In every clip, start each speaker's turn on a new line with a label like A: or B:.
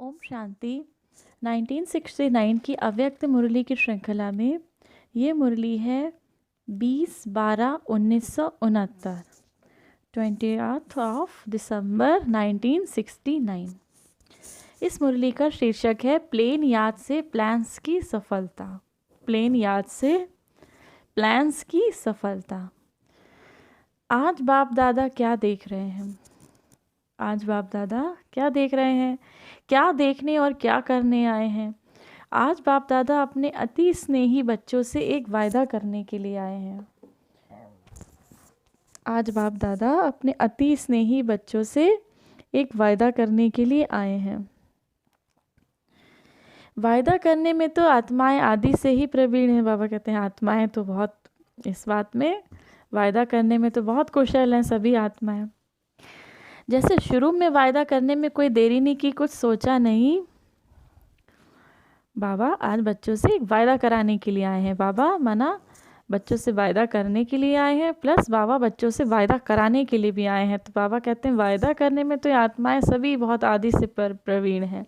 A: ओम शांति। 1969 की अव्यक्त मुरली की श्रृंखला में ये मुरली है 20/12/1969, 20th ऑफ दिसंबर 1969। इस मुरली का शीर्षक है प्लेन याद से प्लान्स की सफलता। प्लेन याद से प्लान्स की सफलता। आज बाप दादा क्या देख रहे हैं? आज बाप दादा क्या देख रहे हैं? क्या देखने और क्या करने आए हैं? आज बाप दादा अपने अति स्नेही बच्चों से एक वायदा करने के लिए आए हैं। आज बाप दादा अपने अति स्नेही बच्चों से एक वायदा करने के लिए आए हैं। वायदा करने में तो आत्माएं आदि से ही प्रवीण हैं। बाबा कहते हैं आत्माएं तो बहुत, इस बात में वायदा करने में तो बहुत कुशल हैं सभी आत्माएं। जैसे शुरू में वायदा करने में कोई देरी नहीं की, कुछ सोचा नहीं। बाबा आज बच्चों से एक वायदा कराने के लिए आए हैं। बाबा माना बच्चों से वायदा करने के लिए आए हैं, प्लस बाबा बच्चों से वायदा कराने के लिए भी आए हैं। तो बाबा कहते हैं वायदा करने में तो ये आत्माएं सभी बहुत आदि से प्रवीण हैं।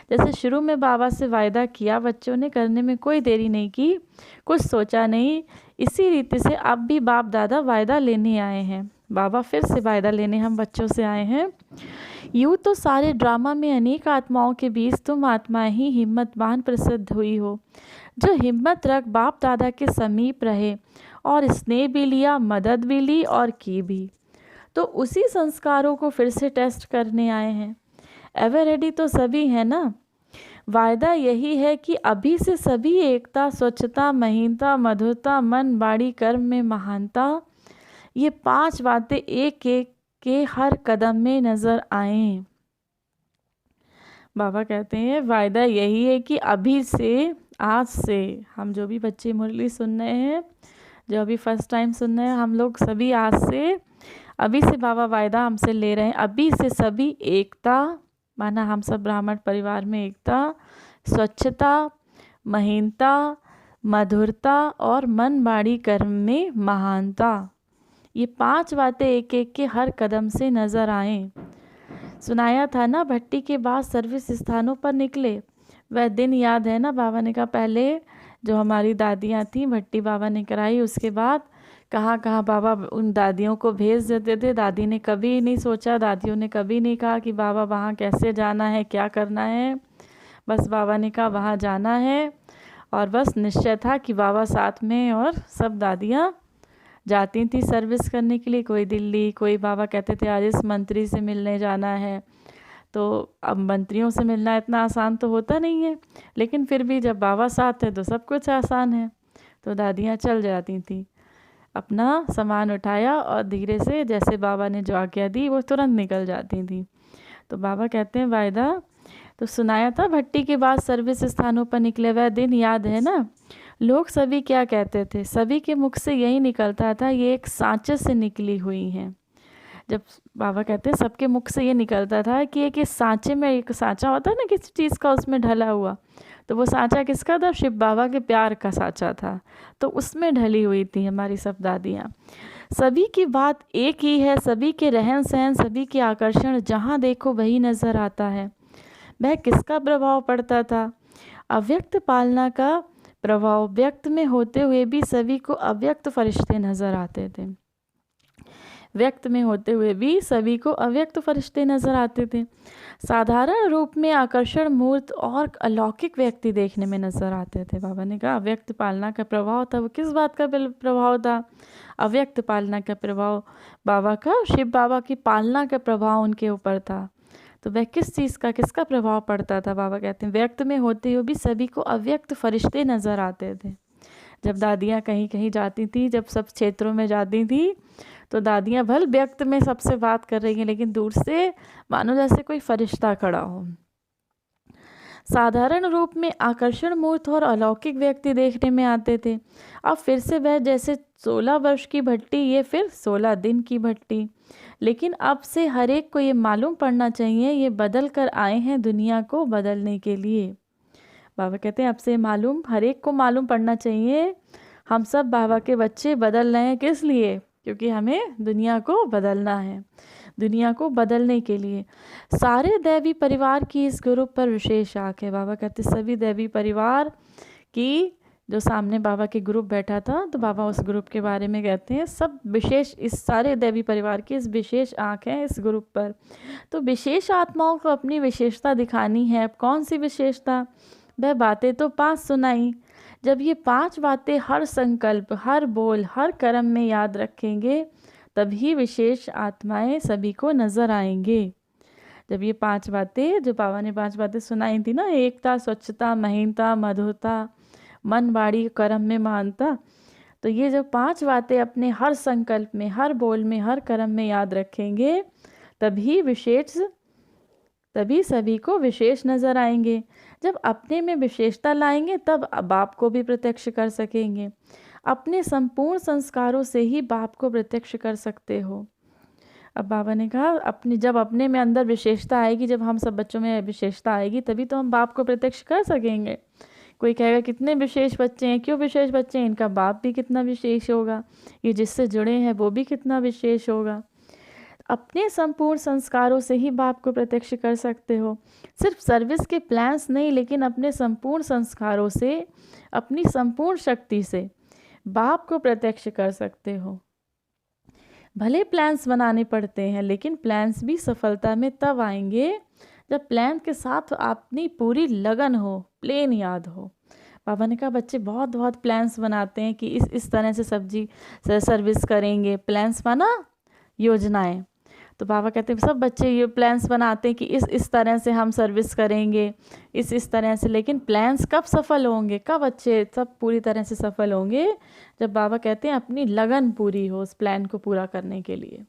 A: जैसे शुरू में बाबा से वायदा किया बच्चों ने, करने में कोई देरी नहीं की, कुछ सोचा नहीं। इसी रीति से अब भी बाप दादा वायदा लेने आए हैं। बाबा फिर से वायदा लेने हम बच्चों से आए हैं। यूँ तो सारे ड्रामा में अनेक आत्माओं के बीच तुम आत्माएं ही हिम्मतवान प्रसिद्ध हुई हो, जो हिम्मत रख बाप दादा के समीप रहे और स्नेह भी लिया, मदद भी ली और की भी। तो उसी संस्कारों को फिर से टेस्ट करने आए हैं। एवर रेडी तो सभी है ना। वायदा यही है कि अभी से सभी एकता, स्वच्छता, महीनता, मधुरता, मन, वाणी, कर्म में महानता, ये 5 बातें एक एक के हर कदम में नजर आएं। बाबा कहते हैं वायदा यही है कि अभी से, आज से, हम जो भी बच्चे मुरली सुन रहे हैं, जो अभी फर्स्ट टाइम सुन रहे हैं, हम लोग सभी आज से, अभी से बाबा वायदा हमसे ले रहे हैं। अभी से सभी एकता, माना हम सब ब्राह्मण परिवार में एकता, स्वच्छता, महीनता, मधुरता और मन, वाणी, कर्म में महानता, ये 5 बातें एक एक के हर कदम से नज़र आएं। सुनाया था ना, भट्टी के बाद सर्विस स्थानों पर निकले। वह दिन याद है ना। बाबा ने कहा पहले जो हमारी दादियाँ थीं, भट्टी बाबा ने कराई, उसके बाद कहाँ कहाँ बाबा उन दादियों को भेज देते थे। दादी ने कभी नहीं सोचा, दादियों ने कभी नहीं कहा कि बाबा वहाँ कैसे जाना है, क्या करना है। बस बाबा ने कहा वहाँ जाना है, और बस निश्चय था कि बाबा साथ में, और सब दादियाँ जाती थी सर्विस करने के लिए। कोई दिल्ली, कोई बाबा कहते थे आज इस मंत्री से मिलने जाना है। तो अब मंत्रियों से मिलना इतना आसान तो होता नहीं है, लेकिन फिर भी जब बाबा साथ है तो सब कुछ आसान है। तो दादियाँ चल जाती थी, अपना सामान उठाया और धीरे से जैसे बाबा ने जो आज्ञा दी वो तुरंत निकल जाती थी। तो बाबा कहते हैं वायदा तो सुनाया था, भट्टी के बाद सर्विस स्थानों पर निकले। वह दिन याद है ना। लोग सभी क्या कहते थे, सभी के मुख से यही निकलता था, ये एक सांचे से निकली हुई हैं। जब बाबा कहते हैं सबके मुख से ये निकलता था कि एक इस सांचे में, एक सांचा होता है ना किसी चीज़ का, उसमें ढला हुआ, तो वो सांचा किसका था? शिव बाबा के प्यार का सांचा था। तो उसमें ढली हुई थी हमारी सब दादियाँ। सभी की बात एक ही है, सभी के रहन सहन, सभी के आकर्षण, जहाँ देखो वही नज़र आता है। वह किसका प्रभाव पड़ता था? अव्यक्त पालना का प्रभाव। व्यक्त में होते हुए भी सभी को अव्यक्त फरिश्ते नजर आते थे। व्यक्त में होते हुए भी सभी को अव्यक्त फरिश्ते नजर आते थे। साधारण रूप में आकर्षण मूर्त और अलौकिक व्यक्ति देखने में नजर आते थे। बाबा ने कहा अव्यक्त पालना का प्रभाव था। वो किस बात का प्रभाव था? अव्यक्त पालना का प्रभाव बाबा का, शिव बाबा की पालना का प्रभाव उनके ऊपर था। तो वह किस चीज़ का, किसका प्रभाव पड़ता था? बाबा कहते हैं व्यक्त में होते हुए भी सभी को अव्यक्त फरिश्ते नज़र आते थे। जब दादियाँ कहीं कहीं जाती थी, जब सब क्षेत्रों में जाती थी, तो दादियाँ भले व्यक्त में सबसे बात कर रही हैं, लेकिन दूर से मानो जैसे कोई फरिश्ता खड़ा हो। साधारण रूप में आकर्षण मूर्त और अलौकिक व्यक्ति देखने में आते थे। अब फिर से वह जैसे 16 वर्ष की भट्टी, ये फिर 16 दिन की भट्टी। लेकिन अब से हर एक को ये मालूम पड़ना चाहिए, ये बदल कर आए हैं दुनिया को बदलने के लिए। बाबा कहते हैं अब से मालूम, हर एक को मालूम पड़ना चाहिए, हम सब बाबा के बच्चे बदल रहे हैं। किस लिए? क्योंकि हमें दुनिया को बदलना है। दुनिया को बदलने के लिए। सारे दैवी परिवार की इस ग्रुप पर विशेष आँख है। बाबा कहते सभी दैवी परिवार की, जो सामने बाबा के ग्रुप बैठा था तो बाबा उस ग्रुप के बारे में कहते हैं, सब विशेष, इस सारे दैवी परिवार की इस विशेष आँख है इस ग्रुप पर। तो विशेष आत्माओं को अपनी विशेषता दिखानी है। अब कौन सी विशेषता? वह बातें तो 5 सुनाई। जब ये 5 बातें हर संकल्प, हर बोल, हर कर्म में याद रखेंगे तभी विशेष आत्माएं सभी को नजर आएंगे। जब ये 5 बातें, जो बाबा ने 5 बातें सुनाई थी ना, एकता, स्वच्छता, महीनता, मधुरता, मन, वाणी, कर्म में महानता, तो ये जो 5 बातें अपने हर संकल्प में, हर बोल में, हर कर्म में याद रखेंगे तभी सभी को विशेष नजर आएंगे। जब अपने में विशेषता लाएंगे तब बाप को भी प्रत्यक्ष कर सकेंगे। अपने संपूर्ण संस्कारों से ही बाप को प्रत्यक्ष कर सकते हो। अब बाबा ने कहा जब अपने में अंदर विशेषता आएगी, जब हम सब बच्चों में विशेषता आएगी तभी तो हम बाप को प्रत्यक्ष कर सकेंगे। कोई कहेगा कितने विशेष बच्चे हैं, क्यों विशेष बच्चे हैं, इनका बाप भी कितना विशेष होगा, ये जिससे जुड़े हैं वो भी कितना विशेष होगा। अपने संपूर्ण संस्कारों से ही बाप को प्रत्यक्ष कर सकते हो। सिर्फ सर्विस के प्लान्स नहीं, लेकिन अपने संपूर्ण संस्कारों से, अपनी संपूर्ण शक्ति से बाप को प्रत्यक्ष कर सकते हो। भले प्लान्स बनाने पड़ते हैं, लेकिन प्लान्स भी सफलता में तब आएंगे जब प्लान के साथ अपनी पूरी लगन हो, प्लेन याद हो। बाबा ने कहा बच्चे बहुत बहुत प्लान्स बनाते हैं कि इस तरह से सब्जी सर्विस करेंगे, प्लान्स माना योजनाएं। तो बाबा कहते हैं सब बच्चे ये प्लान्स बनाते हैं कि इस तरह से हम सर्विस करेंगे, इस तरह से, लेकिन प्लान्स कब सफल होंगे, कब बच्चे सब पूरी तरह से सफल होंगे? जब बाबा कहते हैं अपनी लगन पूरी हो उस प्लान को पूरा करने के लिए।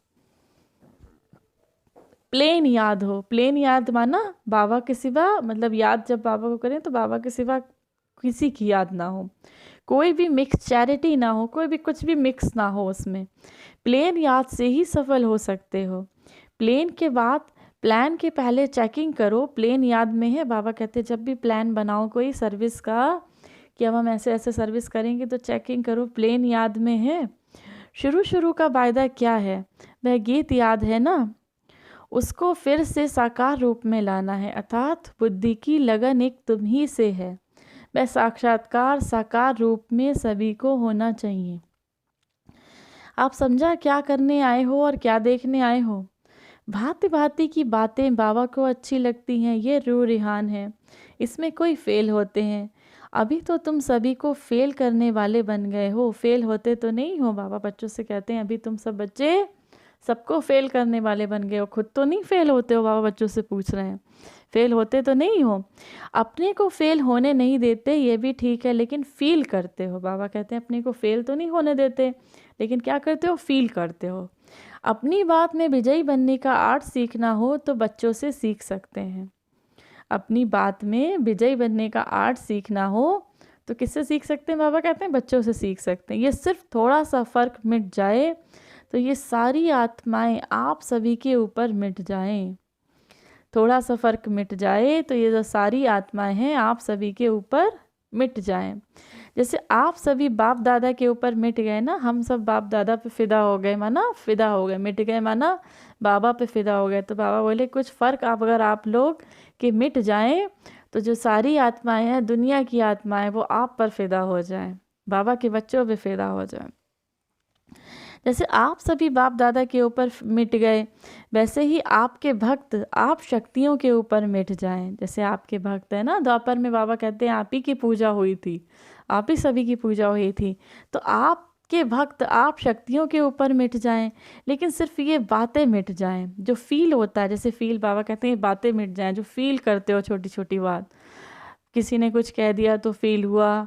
A: प्लेन याद हो, प्लेन याद माना बाबा के सिवा, मतलब याद जब बाबा को करें तो बाबा के सिवा किसी की याद ना हो, कोई भी मिक्स चैरिटी ना हो, कोई भी कुछ भी मिक्स ना हो उसमें। प्लेन याद से ही सफल हो सकते हो। प्लेन के बाद, प्लान के पहले चेकिंग करो प्लेन याद में है। बाबा कहते हैं जब भी प्लान बनाओ कोई सर्विस का कि अब हम ऐसे ऐसे सर्विस करेंगे, तो चेकिंग करो प्लेन याद में है। शुरू का वायदा क्या है? वह गीत याद है ना, उसको फिर से साकार रूप में लाना है, अर्थात बुद्धि की लगन एक तुम ही से है। वह साक्षात्कार साकार रूप में सभी को होना चाहिए। आप समझा क्या करने आए हो और क्या देखने आए हो? भांति भांति की बातें बाबा को अच्छी लगती हैं, ये रूह रिहान है, इसमें कोई फेल होते हैं। अभी तो तुम सभी को फेल करने वाले बन गए हो, फेल होते तो नहीं हो। बाबा बच्चों से कहते हैं अभी तुम सब बच्चे सबको फेल करने वाले बन गए हो, खुद तो नहीं फेल होते हो। बाबा बच्चों से पूछ रहे हैं फेल होते तो नहीं हो। अपने को फेल होने नहीं देते, ये भी ठीक है, लेकिन फील करते हो। बाबा कहते हैं अपने को फेल तो नहीं होने देते, लेकिन क्या करते हो? फील करते हो। अपनी बात में विजयी बनने का आर्ट सीखना हो तो बच्चों से सीख सकते हैं। अपनी बात में विजयी बनने का आर्ट सीखना हो तो किससे सीख सकते हैं? बाबा कहते हैं बच्चों से सीख सकते हैं। ये सिर्फ थोड़ा सा फर्क मिट जाए तो ये सारी आत्माएं आप सभी के ऊपर मिट जाएं। थोड़ा सा फर्क मिट जाए तो ये जो सारी आत्माएं हैं आप सभी के ऊपर मिट जाएं। जैसे आप सभी बाप दादा के ऊपर मिट गए ना, हम सब बाप दादा पे फिदा हो गए, माना फिदा हो गए, मिट गए माना बाबा पे फिदा हो गए। तो बाबा बोले कुछ फ़र्क अगर आप लोग के मिट जाएं तो जो सारी आत्माएं हैं, दुनिया की आत्माएं, वो आप पर फिदा हो जाएं, बाबा के बच्चों पे फिदा हो जाएं। जैसे आप सभी बाप दादा के ऊपर मिट गए, वैसे ही आपके भक्त आप शक्तियों के ऊपर मिट जाएं। जैसे आपके भक्त है ना, द्वापर में बाबा कहते हैं आप ही की पूजा हुई थी, आप ही सभी की पूजा हुई थी, तो आपके भक्त आप शक्तियों के ऊपर मिट जाएं। लेकिन सिर्फ ये बातें मिट जाएं, जो फील होता है, जैसे फील बाबा कहते हैं बातें मिट जाएं, जो फील करते हो छोटी छोटी बात। किसी ने कुछ कह दिया तो फील हुआ,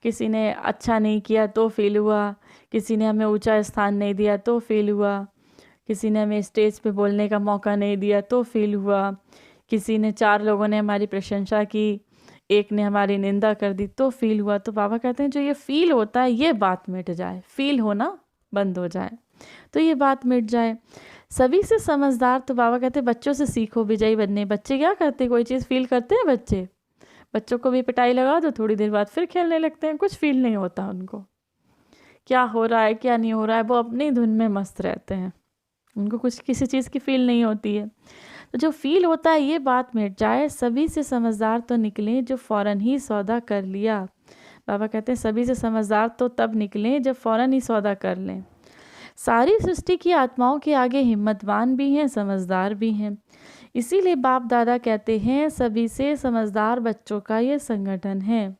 A: किसी ने अच्छा नहीं किया तो फील हुआ, किसी ने हमें ऊंचा स्थान नहीं दिया तो फील हुआ, किसी ने हमें स्टेज पे बोलने का मौका नहीं दिया तो फील हुआ, किसी ने 4 लोगों ने हमारी प्रशंसा की, एक ने हमारी निंदा कर दी तो फील हुआ। तो बाबा कहते हैं जो ये फील होता है ये बात मिट जाए, फील होना बंद हो जाए तो ये बात मिट जाए। सभी से समझदार तो बाबा कहते हैं बच्चों से सीखो विजयी बनने। बच्चे क्या करते हैं? कोई चीज़ फील करते हैं बच्चों को भी पिटाई लगा दो, थोड़ी देर बाद फिर खेलने लगते हैं, कुछ फील नहीं होता उनको, क्या हो रहा है क्या नहीं हो रहा है, वो अपनी धुन में मस्त रहते हैं। उनको कुछ किसी चीज़ की फील नहीं होती है। तो जो फील होता है ये बात मिट जाए, सभी से समझदार तो निकलें जो फ़ौरन ही सौदा कर लिया। बाबा कहते हैं सभी से समझदार तो तब निकलें जब फ़ौरन ही सौदा कर लें। सारी सृष्टि की आत्माओं के आगे हिम्मतवान भी हैं, समझदार भी हैं। इसीलिए बाप दादा कहते हैं सभी से समझदार बच्चों का ये संगठन है।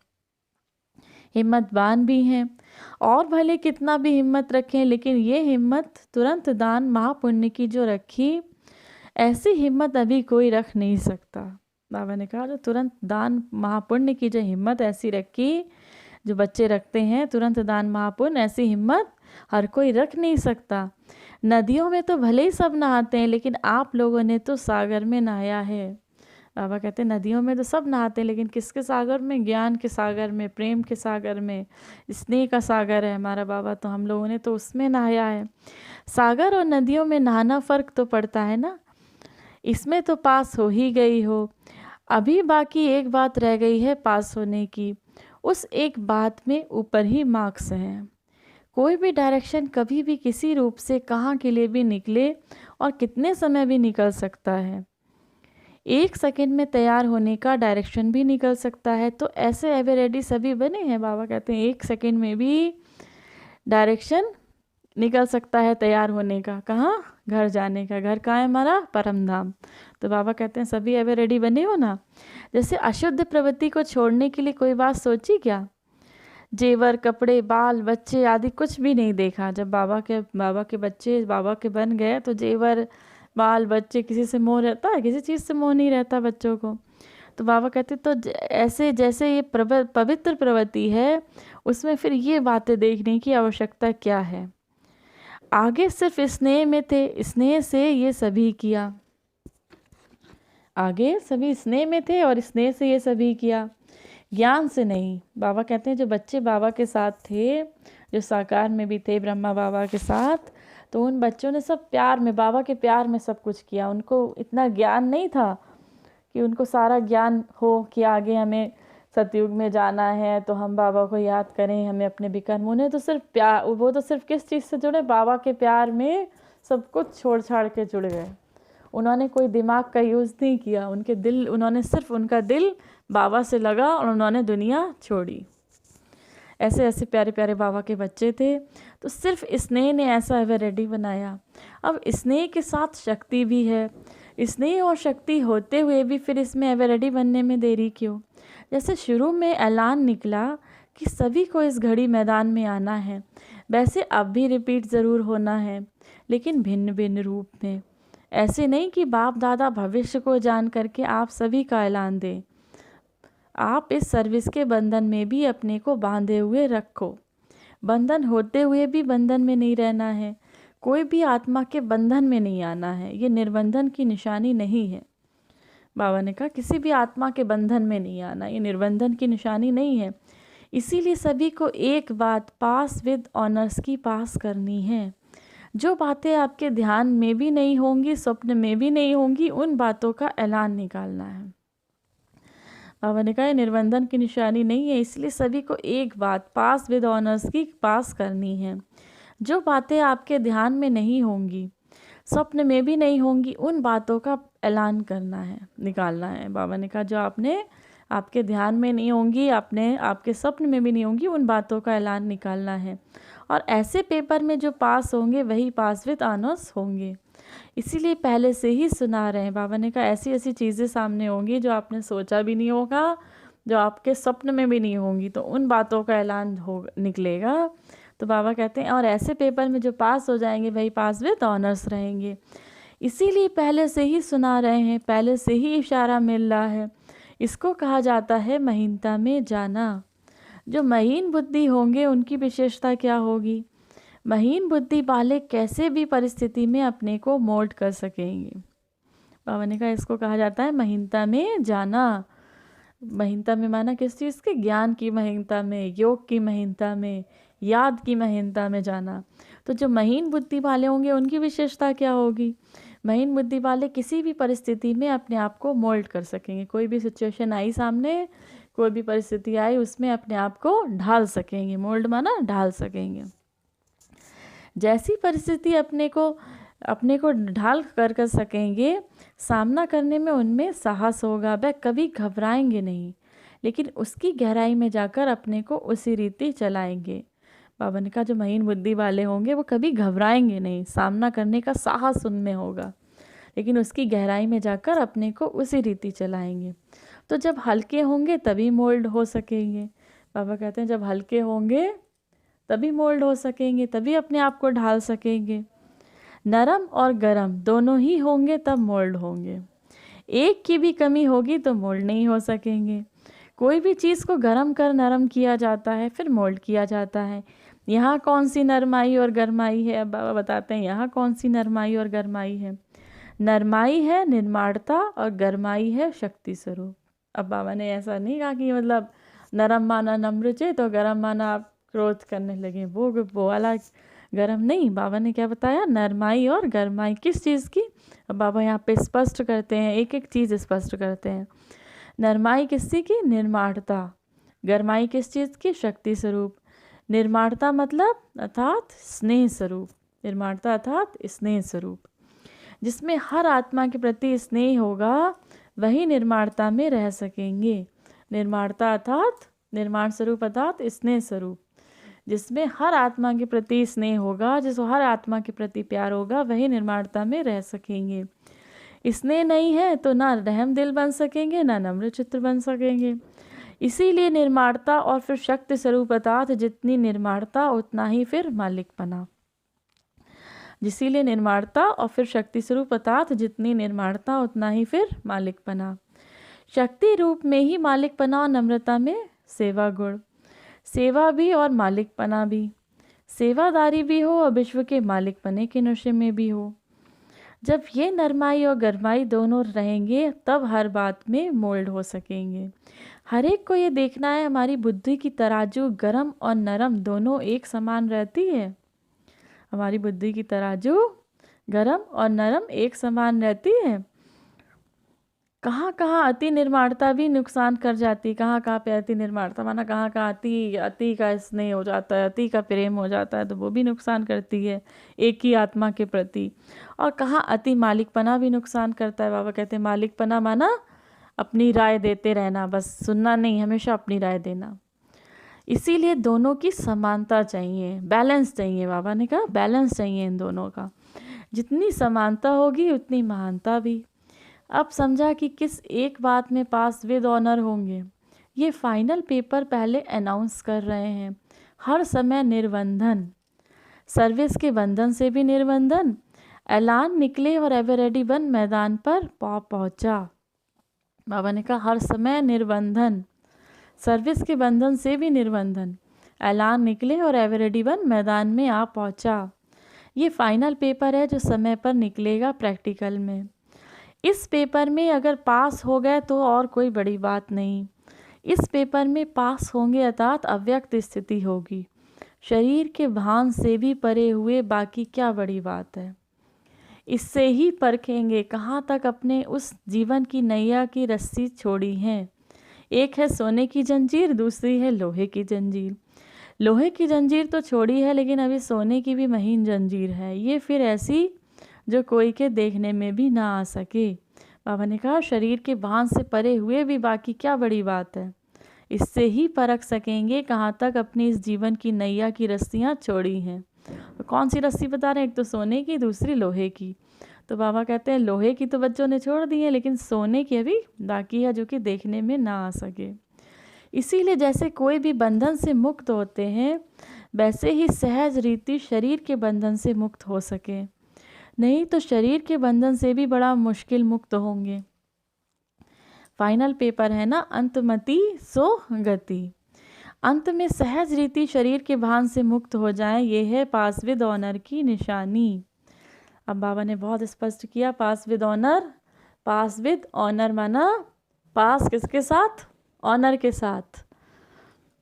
A: हिम्मतवान भी हैं और भले कितना भी हिम्मत रखें, लेकिन ये हिम्मत तुरंत दान महापुण्य की जो रखी, ऐसी हिम्मत अभी कोई रख नहीं सकता। बाबा ने कहा जो तुरंत दान महापुण्य की जो हिम्मत ऐसी रखी, जो बच्चे रखते हैं तुरंत दान महापुण्य, ऐसी हिम्मत हर कोई रख नहीं सकता। नदियों में तो भले ही सब नहाते हैं, लेकिन आप लोगों ने तो सागर में नहाया है। बाबा कहते हैं नदियों में तो सब नहाते हैं, लेकिन किसके सागर में? ज्ञान के सागर में, प्रेम के सागर में, स्नेह का सागर है हमारा बाबा, तो हम लोगों ने तो उसमें नहाया है। सागर और नदियों में नहाना फ़र्क तो पड़ता है ना। इसमें तो पास हो ही गई हो, अभी बाकी एक बात रह गई है पास होने की। उस एक बात में ऊपर ही मार्क्स हैं। कोई भी डायरेक्शन कभी भी किसी रूप से कहाँ के लिए भी निकले और कितने समय भी निकल सकता है। 1 सेकंड में तैयार होने का डायरेक्शन भी निकल सकता है। तो ऐसे एवर रेडी सभी बने हैं। बाबा कहते हैं 1 सेकंड में भी डायरेक्शन निकल सकता है तैयार होने का। कहाँ? घर जाने का। घर कहाँ है हमारा? परम धाम। तो बाबा कहते हैं सभी एवर रेडी बने हो ना। जैसे अशुद्ध प्रवृत्ति को छोड़ने के लिए कोई बात सोची क्या? जेवर, कपड़े, बाल, बच्चे आदि कुछ भी नहीं देखा। जब बाबा के बच्चे बाबा के बन गए तो जेवर, बाल, बच्चे, किसी से मोह रहता है? किसी चीज़ से मोह नहीं रहता बच्चों को। तो बाबा कहते तो ऐसे जैसे ये पवित्र प्रवृत्ति है, उसमें फिर ये बातें देखने की आवश्यकता क्या है। आगे सिर्फ स्नेह में थे, स्नेह से ये सभी किया। आगे सभी स्नेह में थे और स्नेह से ये सभी किया, ज्ञान से नहीं। बाबा कहते हैं जो बच्चे बाबा के साथ थे, जो साकार में भी थे ब्रह्मा बाबा के साथ, तो उन बच्चों ने सब प्यार में, बाबा के प्यार में सब कुछ किया। उनको इतना ज्ञान नहीं था कि उनको सारा ज्ञान हो कि आगे हमें सतयुग में जाना है तो हम बाबा को याद करें, हमें अपने विकर्म। उन्हें तो सिर्फ प्यार, वो तो सिर्फ किस चीज़ से जुड़े? बाबा के प्यार में सब कुछ छोड़ छाड़ के जुड़ गए। उन्होंने कोई दिमाग का यूज़ नहीं किया। उनके दिल, उन्होंने सिर्फ, उनका दिल बाबा से लगा और उन्होंने दुनिया छोड़ी। ऐसे ऐसे प्यारे प्यारे बाबा के बच्चे थे। तो सिर्फ स्नेह ने ऐसा एवर रेडी बनाया। अब स्नेह के साथ शक्ति भी है। स्नेह और शक्ति होते हुए भी फिर इसमें एवर रेडी बनने में देरी क्यों? जैसे शुरू में ऐलान निकला कि सभी को इस घड़ी मैदान में आना है, वैसे अब भी रिपीट ज़रूर होना है, लेकिन भिन्न भिन्न रूप में। ऐसे नहीं कि बाप दादा भविष्य को जान करके आप सभी का ऐलान दें। आप इस सर्विस के बंधन में भी अपने को बांधे हुए रखो। बंधन होते हुए भी बंधन में नहीं रहना है। कोई भी आत्मा के बंधन में नहीं आना है। ये निर्बंधन की निशानी नहीं है। बाबा ने कहा किसी भी आत्मा के बंधन में नहीं आना, ये निर्बंधन की निशानी नहीं है। इसीलिए सभी को एक बात पास विद ऑनर्स की पास करनी है। जो बातें आपके ध्यान में भी नहीं होंगी, स्वप्न में भी नहीं होंगी, उन बातों का ऐलान निकालना है। बाबा ने कहा ये निर्बंधन की निशानी नहीं है, इसलिए सभी को एक बात पास विद ऑनर्स की पास करनी है। जो बातें आपके ध्यान में नहीं होंगी, स्वप्न में भी नहीं होंगी, उन बातों का ऐलान करना है, निकालना है। बाबा ने कहा जो आपके ध्यान में नहीं होंगी, आपके स्वप्न में भी नहीं होंगी, उन बातों का ऐलान निकालना है। और ऐसे पेपर में जो पास होंगे वही पास विद ऑनर्स होंगे। इसीलिए पहले से ही सुना रहे हैं। बाबा ने कहा ऐसी ऐसी चीज़ें सामने होंगी जो आपने सोचा भी नहीं होगा, जो आपके स्वप्न में भी नहीं होंगी, तो उन बातों का ऐलान निकलेगा। तो बाबा कहते हैं और ऐसे पेपर में जो पास हो जाएंगे वही पास विद ऑनर्स रहेंगे। इसीलिए पहले से ही सुना रहे हैं, पहले से ही इशारा मिल रहा है। इसको कहा जाता है महीनता में जाना। जो महीन बुद्धि होंगे उनकी विशेषता क्या होगी? महीन बुद्धि वाले कैसे भी परिस्थिति में अपने को मोल्ड कर सकेंगे। बाबा ने कहा इसको कहा जाता है महीनता में जाना। महीनता में माना किस चीज़ के? ज्ञान की महीनता में, योग की महीनता में, याद की महीनता में जाना। तो जो महीन बुद्धि वाले होंगे उनकी विशेषता क्या होगी? महीन बुद्धि वाले किसी भी परिस्थिति में अपने आप को मोल्ड कर सकेंगे। कोई भी सिचुएशन आई सामने, कोई भी परिस्थिति आई, उसमें अपने आप को ढाल सकेंगे। मोल्ड माना ढाल सकेंगे। जैसी परिस्थिति अपने को अपने को ढाल कर सकेंगे, सामना करने में उनमें साहस होगा, वह कभी घबराएंगे नहीं, लेकिन उसकी गहराई में जाकर अपने को उसी रीति चलाएंगे। बाबा ने कहा जो महीन बुद्धि वाले होंगे वो कभी घबराएंगे नहीं, सामना करने का साहस उनमें होगा, लेकिन उसकी गहराई में जाकर अपने को उसी रीति चलाएंगे। तो जब हल्के होंगे तभी मोल्ड हो सकेंगे। बाबा कहते हैं जब हल्के होंगे तभी मोल्ड हो सकेंगे, तभी अपने आप को ढाल सकेंगे। नरम और गरम दोनों ही होंगे तब मोल्ड होंगे। एक की भी कमी होगी तो मोल्ड नहीं हो सकेंगे। कोई भी चीज़ को गरम कर नरम किया जाता है, फिर मोल्ड किया जाता है। यहाँ कौन सी नरमाई और गरमाई है? अब बाबा बताते हैं यहाँ कौन सी नरमाई और गरमाई है। नरमाई है निर्माणता और गरमाई है शक्ति स्वरूप। अब बाबा ने ऐसा नहीं कहा कि मतलब नरम माना नम्रचित और गरम माना आप क्रोध करने लगे, वो वाला गरम नहीं। बाबा ने क्या बताया? नरमाई और गरमाई किस चीज़ की? अब बाबा यहाँ पे स्पष्ट करते हैं, एक एक चीज़ स्पष्ट करते हैं। नरमाई किसकी की? निर्माणता। गरमाई किस चीज़ की? शक्ति स्वरूप। निर्माणता मतलब अर्थात स्नेह स्वरूप। निर्माणता अर्थात स्नेह स्वरूप। जिसमें हर आत्मा के प्रति स्नेह होगा वही निर्माणता में रह सकेंगे। निर्माणता अर्थात निर्माण स्वरूप अर्थात स्नेह स्वरूप। जिसमें हर आत्मा के प्रति स्नेह होगा, जिसको हर आत्मा के प्रति प्यार होगा, वही निर्माणता में रह सकेंगे। स्नेह नहीं है तो ना रहम दिल बन सकेंगे, ना नम्र चित्र बन सकेंगे। इसीलिए निर्माणता और फिर शक्ति स्वरूप अर्थात जितनी निर्माणता उतना ही फिर मालिकपना। जिसीलिए निर्माणता और फिर शक्ति स्वरूप अर्थात जितनी निर्माणता उतना ही फिर मालिकपना। शक्ति रूप में ही मालिकपना और नम्रता में सेवा गुण। सेवा भी और मालिकपना भी, सेवादारी भी हो और विश्व के मालिकपने के नशे में भी हो। जब ये नरमाई और गरमाई दोनों रहेंगे तब हर बात में मोल्ड हो सकेंगे। हर एक को ये देखना है हमारी बुद्धि की तराजू गरम और नरम दोनों एक समान रहती है। हमारी बुद्धि की तराजू गरम और नरम एक समान रहती है। कहाँ कहाँ अति निर्माणता भी नुकसान कर जाती, कहाँ कहाँ पे अति निर्माणता माना कहाँ कहाँ अति का स्नेह हो जाता है, अति का प्रेम हो जाता है, तो वो भी नुकसान करती है एक ही आत्मा के प्रति। और कहाँ अति मालिकपना भी नुकसान करता है। बाबा कहते हैं मालिकपना माना अपनी राय देते रहना, बस सुनना नहीं, हमेशा अपनी राय देना। इसीलिए दोनों की समानता चाहिए, बैलेंस चाहिए। बाबा ने कहा बैलेंस चाहिए इन दोनों का। जितनी समानता होगी उतनी महानता भी। अब समझा कि किस एक बात में पास विद ऑनर होंगे। ये फाइनल पेपर पहले अनाउंस कर रहे हैं। हर समय निर्बंधन, सर्विस के बंधन से भी निर्बंधन। ऐलान निकले और एवर रेडी बन मैदान पर पहुंचा। बाबा ने कहा हर समय निर्बंधन, सर्विस के बंधन से भी निर्बंधन। ऐलान निकले और एवर रेडी बन मैदान में आ पहुंचा। ये फाइनल पेपर है जो समय पर निकलेगा प्रैक्टिकल में। इस पेपर में अगर पास हो गए तो और कोई बड़ी बात नहीं। इस पेपर में पास होंगे अर्थात अव्यक्त स्थिति होगी। शरीर के भान से भी परे हुए बाकी क्या बड़ी बात है। इससे ही परखेंगे कहाँ तक अपने उस जीवन की नैया की रस्सी छोड़ी है। एक है सोने की जंजीर, दूसरी है लोहे की जंजीर। लोहे की जंजीर तो छोड़ी है, लेकिन अभी सोने की भी महीन जंजीर है। ये फिर ऐसी जो कोई के देखने में भी ना आ सके। बाबा ने कहा शरीर के बांध से परे हुए भी बाकी क्या बड़ी बात है। इससे ही परख सकेंगे कहाँ तक अपनी इस जीवन की नैया की रस्सियाँ छोड़ी हैं। तो कौन सी रस्सी बता रहे हैं? एक तो सोने की, दूसरी लोहे की। तो बाबा कहते हैं लोहे की तो बच्चों ने छोड़ दी है, लेकिन सोने की अभी बाकी है जो कि देखने में ना आ सके। इसीलिए जैसे कोई भी बंधन से मुक्त होते हैं, वैसे ही सहज रीति शरीर के बंधन से मुक्त हो सके। नहीं तो शरीर के बंधन से भी बड़ा मुश्किल मुक्त होंगे। फाइनल पेपर है ना, अंतमति सो गति। अंत में सहज रीति शरीर के भान से मुक्त हो जाए, ये है पास विद ऑनर की निशानी। अब बाबा ने बहुत स्पष्ट किया pass with honour. Pass with honour माना पास किसके साथ? ऑनर के साथ।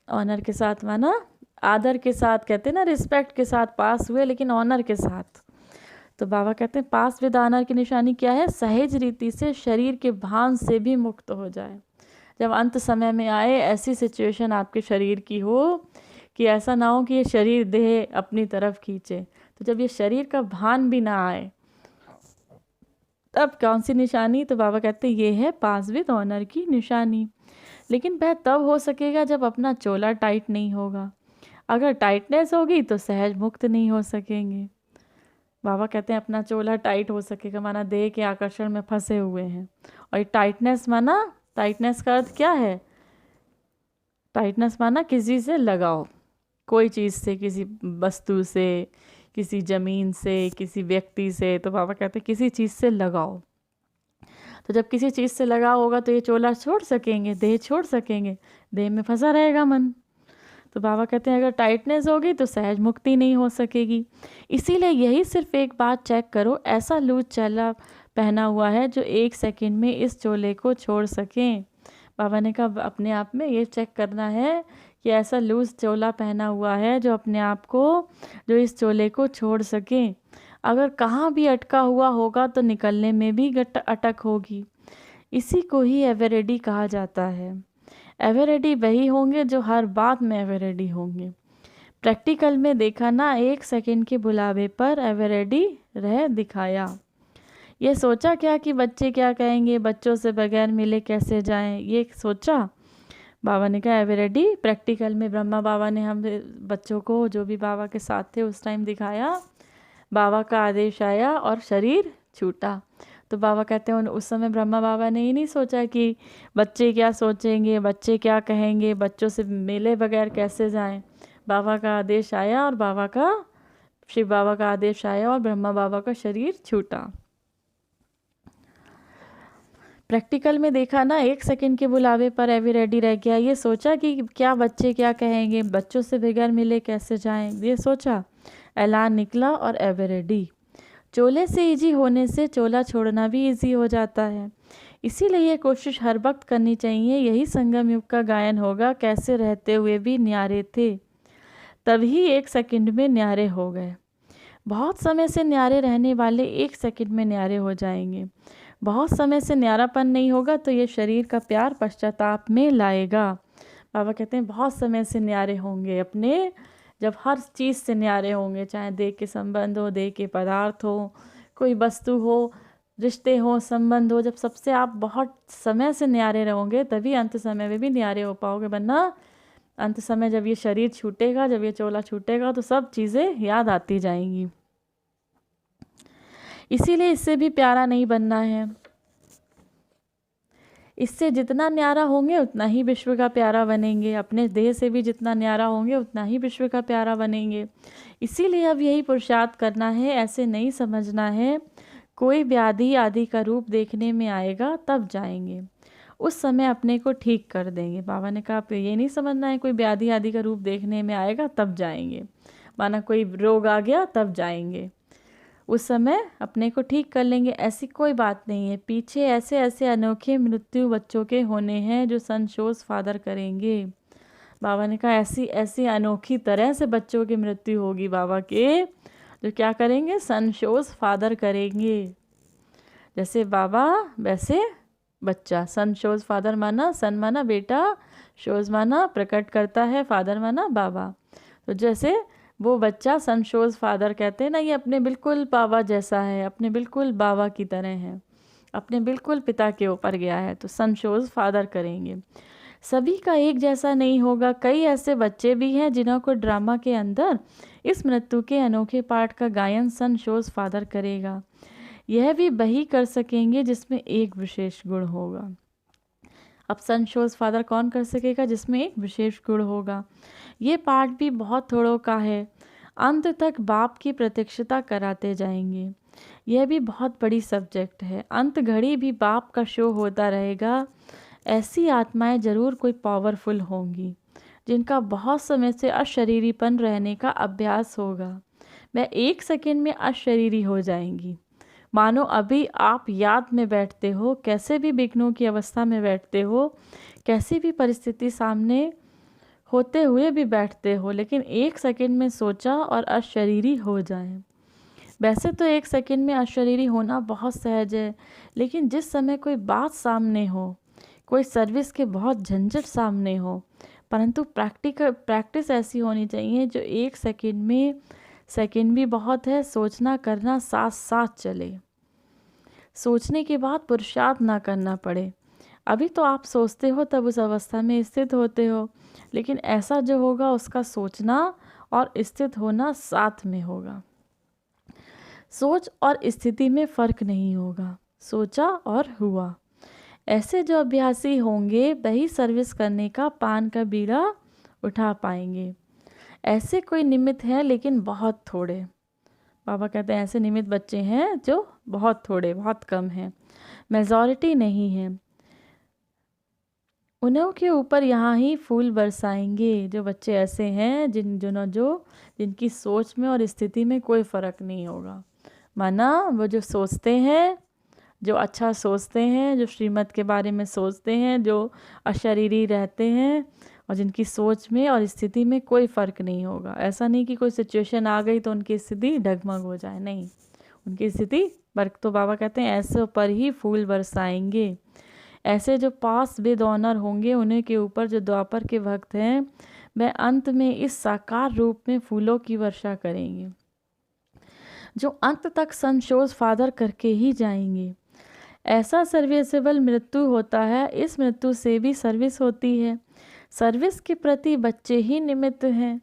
A: ऑनर के साथ माना आदर के साथ, कहते हैं ना रिस्पेक्ट के साथ पास हुए, लेकिन ऑनर के साथ। तो बाबा कहते हैं पास विद ऑनर की निशानी क्या है? सहज रीति से शरीर के भान से भी मुक्त हो जाए। जब अंत समय में आए ऐसी सिचुएशन आपके शरीर की हो कि ऐसा ना हो कि ये शरीर देह अपनी तरफ खींचे, तो जब ये शरीर का भान भी ना आए, तब कौन सी निशानी? तो बाबा कहते हैं ये है पास विद ऑनर की निशानी। लेकिन वह तब हो सकेगा जब अपना चोला टाइट नहीं होगा। अगर टाइटनेस होगी तो सहज मुक्त नहीं हो सकेंगे। बाबा कहते हैं अपना चोला टाइट हो सकेगा, माना देह के आकर्षण में फंसे हुए हैं। और टाइटनेस माना, टाइटनेस का अर्थ क्या है? टाइटनेस माना किसी से लगाव, कोई चीज़ से, किसी वस्तु से, किसी ज़मीन से, किसी व्यक्ति से। तो बाबा कहते हैं किसी चीज़ से लगाओ। तो जब किसी चीज़ से लगाव होगा तो ये चोला छोड़ सकेंगे, देह छोड़ सकेंगे, देह में फंसा रहेगा मन। तो बाबा कहते हैं अगर टाइटनेस होगी तो सहज मुक्ति नहीं हो सकेगी। इसीलिए यही सिर्फ एक बात चेक करो, ऐसा लूज चोला पहना हुआ है जो 1 सेकंड में इस चोले को छोड़ सकें। बाबा ने कहा अपने आप में ये चेक करना है कि ऐसा लूज चोला पहना हुआ है जो अपने आप को, जो इस चोले को छोड़ सके। अगर कहाँ भी अटका हुआ होगा तो निकलने में भी अटक होगी। इसी को ही एवर रेडी कहा जाता है। एवर रेडी वही होंगे जो हर बात में एवर रेडी होंगे। प्रैक्टिकल में देखा ना, 1 सेकंड के बुलावे पर एवर रेडी रह दिखाया। ये सोचा क्या कि बच्चे क्या कहेंगे, बच्चों से बगैर मिले कैसे जाएं, ये सोचा। बाबा ने कहा एवर रेडी। प्रैक्टिकल में ब्रह्मा बाबा ने हम बच्चों को, जो भी बाबा के साथ थे उस टाइम, दिखाया। बाबा का आदेश आया और शरीर छूटा। तो बाबा कहते हैं उस समय ब्रह्मा बाबा ने ये नहीं सोचा कि बच्चे क्या सोचेंगे, बच्चे क्या कहेंगे, बच्चों से मिले बगैर कैसे जाएं। बाबा का आदेश आया और शिव बाबा का आदेश आया और ब्रह्मा बाबा का शरीर छूटा। प्रैक्टिकल में देखा ना, 1 सेकंड के बुलावे पर एवर रेडी रह गया। ये सोचा कि क्या बच्चे क्या कहेंगे, बच्चों से बगैर मिले कैसे जाएं, ये सोचा। ऐलान निकला और एवर रेडी। चोले से इजी होने से चोला छोड़ना भी इजी हो जाता है। इसीलिए ये कोशिश हर वक्त करनी चाहिए। यही संगम युग का गायन होगा, कैसे रहते हुए भी न्यारे थे, तभी 1 सेकंड में न्यारे हो गए। बहुत समय से न्यारे रहने वाले 1 सेकंड में न्यारे हो जाएंगे। बहुत समय से न्यारापन नहीं होगा तो ये शरीर का प्यार पश्चाताप में लाएगा। बाबा कहते हैं बहुत समय से न्यारे होंगे अपने, जब हर चीज़ से न्यारे होंगे, चाहे देह के संबंध हो, देह के पदार्थ हो, कोई वस्तु हो, रिश्ते हो, संबंध हो, जब सबसे आप बहुत समय से न्यारे रहोगे तभी अंत समय में भी न्यारे हो पाओगे। वरना अंत समय जब ये शरीर छूटेगा, जब ये चोला छूटेगा तो सब चीज़ें याद आती जाएंगी। इसीलिए इससे भी प्यारा नहीं बनना है। इससे जितना न्यारा होंगे उतना ही विश्व का प्यारा बनेंगे। अपने देह से भी जितना न्यारा होंगे उतना ही विश्व का प्यारा बनेंगे। इसीलिए अब यही पुरुषार्थ करना है, ऐसे नहीं समझना है कोई व्याधि आदि का रूप देखने में आएगा तब जाएंगे, उस समय अपने को ठीक कर देंगे। बाबा ने कहा ये नहीं समझना है कोई व्याधि आदि का रूप देखने में आएगा तब जाएंगे, माना कोई रोग आ गया तब जाएंगे, उस समय अपने को ठीक कर लेंगे, ऐसी कोई बात नहीं है। पीछे ऐसे ऐसे अनोखे मृत्यु बच्चों के होने हैं जो संशोष फादर करेंगे। बाबा ने कहा ऐसी ऐसी अनोखी तरह से बच्चों की मृत्यु होगी बाबा के, जो क्या करेंगे, संशोष फादर करेंगे। जैसे बाबा वैसे बच्चा। संशोष फादर माना, सन माना बेटा, शोज माना प्रकट करता है, फादर माना बाबा। तो जैसे वो बच्चा संशोज फादर कहते हैं ना, ये अपने बिल्कुल बाबा जैसा है, अपने बिल्कुल बाबा की तरह है, अपने बिल्कुल पिता के ऊपर गया है, तो संशोज फादर करेंगे। सभी का एक जैसा नहीं होगा। कई ऐसे बच्चे भी हैं जिन्हों को ड्रामा के अंदर इस मृत्यु के अनोखे पाठ का गायन संशोज फादर करेगा। यह भी वही कर सकेंगे जिसमें एक विशेष गुण होगा। अब संशोज फादर कौन कर सकेगा? जिसमें एक विशेष गुण होगा। ये पाठ भी बहुत थोड़ों का है, अंत तक बाप की प्रत्यक्षता कराते जाएंगे। यह भी बहुत बड़ी सब्जेक्ट है। अंत घड़ी भी बाप का शो होता रहेगा। ऐसी आत्माएं जरूर कोई पावरफुल होंगी जिनका बहुत समय से अशरीरीपन रहने का अभ्यास होगा। वह 1 सेकंड में अशरीरी हो जाएंगी। मानो अभी आप याद में बैठते हो, कैसे भी विघ्नों की अवस्था में बैठते हो, कैसी भी परिस्थिति सामने होते हुए भी बैठते हो, लेकिन 1 सेकंड में सोचा और अशरीरी हो जाए। वैसे तो 1 सेकंड में अशरीरी होना बहुत सहज है, लेकिन जिस समय कोई बात सामने हो, कोई सर्विस के बहुत झंझट सामने हो, परंतु प्रैक्टिस ऐसी होनी चाहिए जो 1 सेकंड में, सेकंड भी बहुत है, सोचना करना साथ साथ चले। सोचने के बाद पुरुषार्थ ना करना पड़े। अभी तो आप सोचते हो तब उस अवस्था में स्थित होते हो, लेकिन ऐसा जो होगा उसका सोचना और स्थित होना साथ में होगा। सोच और स्थिति में फर्क नहीं होगा, सोचा और हुआ। ऐसे जो अभ्यासी होंगे वही सर्विस करने का पान का बीड़ा उठा पाएंगे। ऐसे कोई निमित्त हैं लेकिन बहुत थोड़े। बाबा कहते हैं ऐसे निमित्त बच्चे हैं जो बहुत थोड़े, बहुत कम हैं, मेजॉरिटी नहीं है। उन्हों के ऊपर यहाँ ही फूल बरसाएंगे। जो बच्चे ऐसे हैं जिनकी सोच में और स्थिति में कोई फ़र्क नहीं होगा, माना वो जो सोचते हैं, जो अच्छा सोचते हैं, जो श्रीमत के बारे में सोचते हैं, जो अशरीरी रहते हैं, और जिनकी सोच में और स्थिति में कोई फ़र्क नहीं होगा। ऐसा नहीं कि कोई सिचुएशन आ गई तो उनकी स्थिति डगमग हो जाए, नहीं, उनकी स्थिति पर तो बाबा कहते हैं ऐसे पर ही फूल बरसाएंगे। ऐसे जो पास विद ऑनर होंगे उन्हीं के ऊपर जो द्वापर के भक्त हैं वह अंत में इस साकार रूप में फूलों की वर्षा करेंगे, जो अंत तक संशोध फादर करके ही जाएंगे। ऐसा सर्विसेबल मृत्यु होता है। इस मृत्यु से भी सर्विस होती है। सर्विस के प्रति बच्चे ही निमित्त हैं,